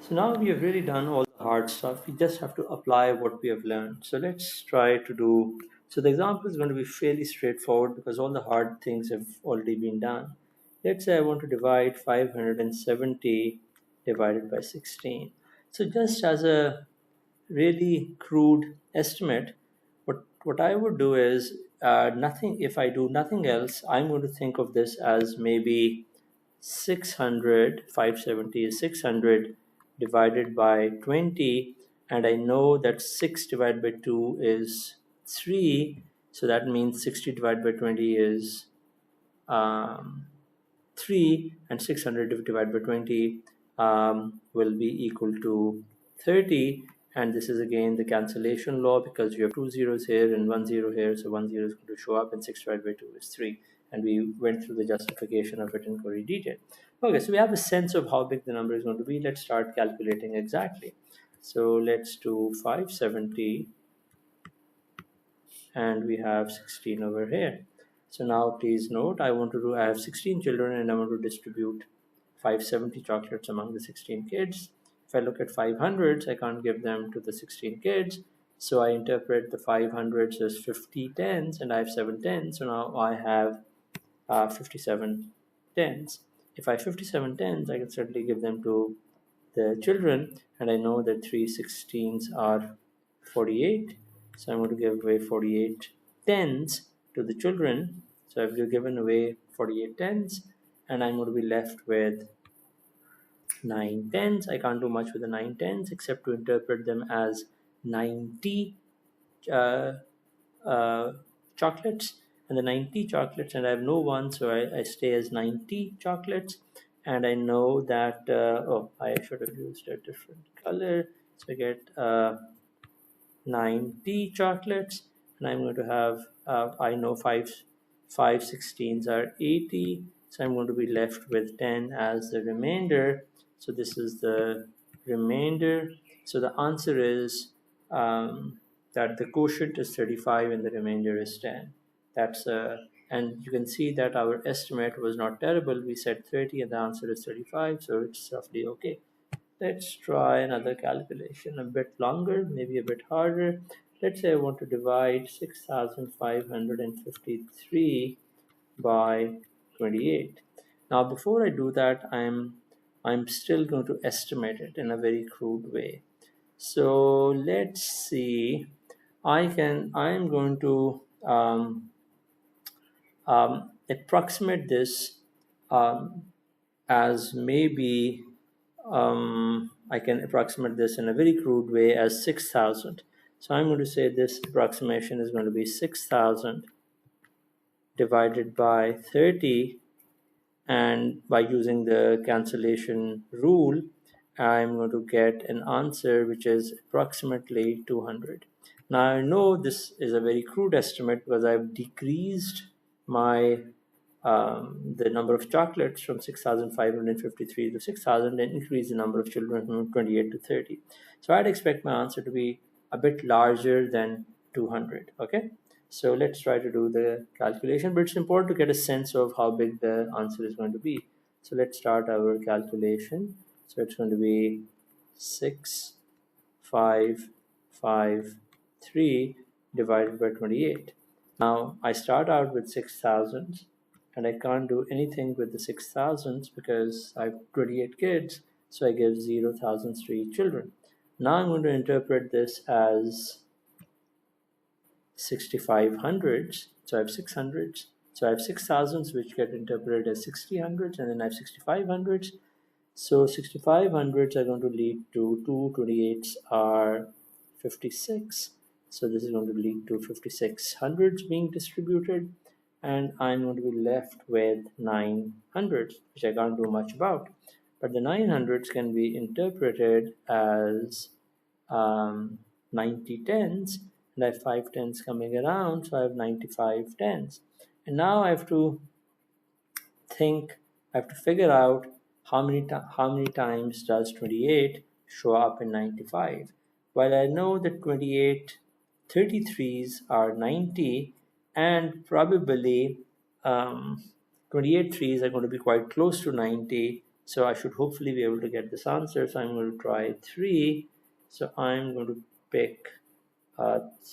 So now we have really done all the hard stuff. We just have to apply what we have learned. So let's try to do. So the example is going to be fairly straightforward because all the hard things have already been done. Let's say I want to divide 570 divided by 16. So just as a really crude estimate, what I would do is nothing. If I do nothing else, I'm going to think of this as maybe 570 is 600 divided by 20, and I know that 6 divided by 2 is 3, so that means 60 divided by 20 is um, 3, and 600 divided by 20 will be equal to 30. And this is again the cancellation law because you have two zeros here and one zero here, so one zero is going to show up, and 6 divided by 2 is 3. And we went through the justification of it in great detail. Okay, so we have a sense of how big the number is going to be. Let's start calculating exactly. So let's do 570, and we have 16 over here. So now please note, I have 16 children and I want to distribute 570 chocolates among the 16 kids. If I look at 500s, I can't give them to the 16 kids. So I interpret the 500s as 50 tens, and I have 7 tens. So now I have 57 tens. If I have 57 tens, I can certainly give them to the children, and I know that 3 16s are 48. So I'm going to give away 48 tens to the children. So I've given away 48 tens, and I'm going to be left with 9 tens. I can't do much with the 9 tens except to interpret them as 90 uh, uh, chocolates, and the 90 chocolates, and I have no one, so I stay as 90 chocolates. And I know that oh, I should have used a different color. So I get 90 chocolates, and I'm going to have I know 5 16s are 80, so I'm going to be left with 10 as the remainder. So this is the remainder. So the answer is that the quotient is 35 and the remainder is 10. That's and you can see that our estimate was not terrible. We said 30 and the answer is 35, so it's roughly okay. Let's try another calculation, a bit longer, maybe a bit harder. Let's say I want to divide 6,553 by 28. Now, before I do that, I'm still going to estimate it in a very crude way. So let's see. I'm going to approximate this as maybe I can approximate this in a very crude way as 6,000. So I'm going to say this approximation is going to be 6,000 divided by 30, and by using the cancellation rule, I'm going to get an answer which is approximately 200. Now I know this is a very crude estimate because I've decreased my the number of chocolates from 6,553 to 6,000 and increase the number of children from 28 to 30. So I'd expect my answer to be a bit larger than 200. Okay, so let's try to do the calculation, but it's important to get a sense of how big the answer is going to be. So let's start our calculation. So it's going to be 6,553 divided by 28. Now I start out with 6,000, and I can't do anything with the 6,000s because I have 28 kids, so I give 0,000s to each children. Now I'm going to interpret this as 6,500s, so I have 600s. So I have 6,000s which get interpreted as 60 hundreds, and then I have 6,500s. So 6,500s are going to lead to 2 28s are 56. So this is going to lead to 5,600s being distributed, and I'm going to be left with 900s, which I can't do much about. But the 900s can be interpreted as 90 tens, and I have 5 tens coming around, so I have 95 tens. And now I have to figure out how many times does 28 show up in 95. While I know that 28 33s are 90, and probably 28 threes are going to be quite close to 90, So I should hopefully be able to get this answer. So I'm going to try 3. So I'm going to pick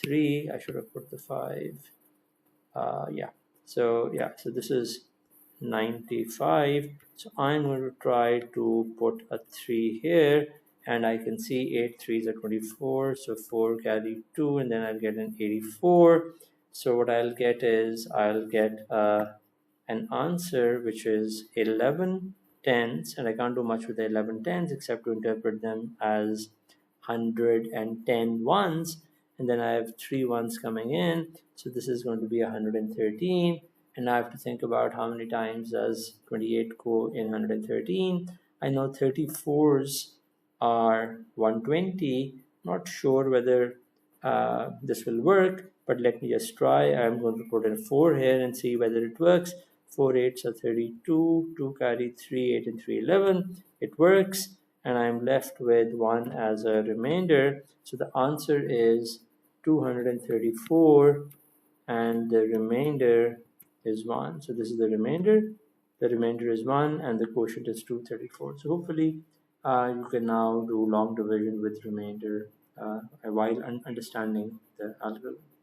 3. I should have put the 5. Yeah. So this is 95. So I'm going to try to put a 3 here, and I can see 8 3s are 24. So 4 carry 2, and then I'll get an 84. So what I'll get is I'll get an answer which is 11 tens, and I can't do much with the 11 tens except to interpret them as 110 ones, and then I have 3 ones coming in, so this is going to be 113, and I have to think about how many times does 28 go in 113. I know 34s are 120. Not sure whether this will work, but let me just try. I'm going to put in 4 here and see whether it works. 4 8s are 32, 2 carry 3, 8 and 3, 11. It works, and I'm left with 1 as a remainder. So the answer is 234, and the remainder is 1. So this is the remainder. The remainder is 1, and the quotient is 234. So hopefully you can now do long division with remainder while understanding the algorithm.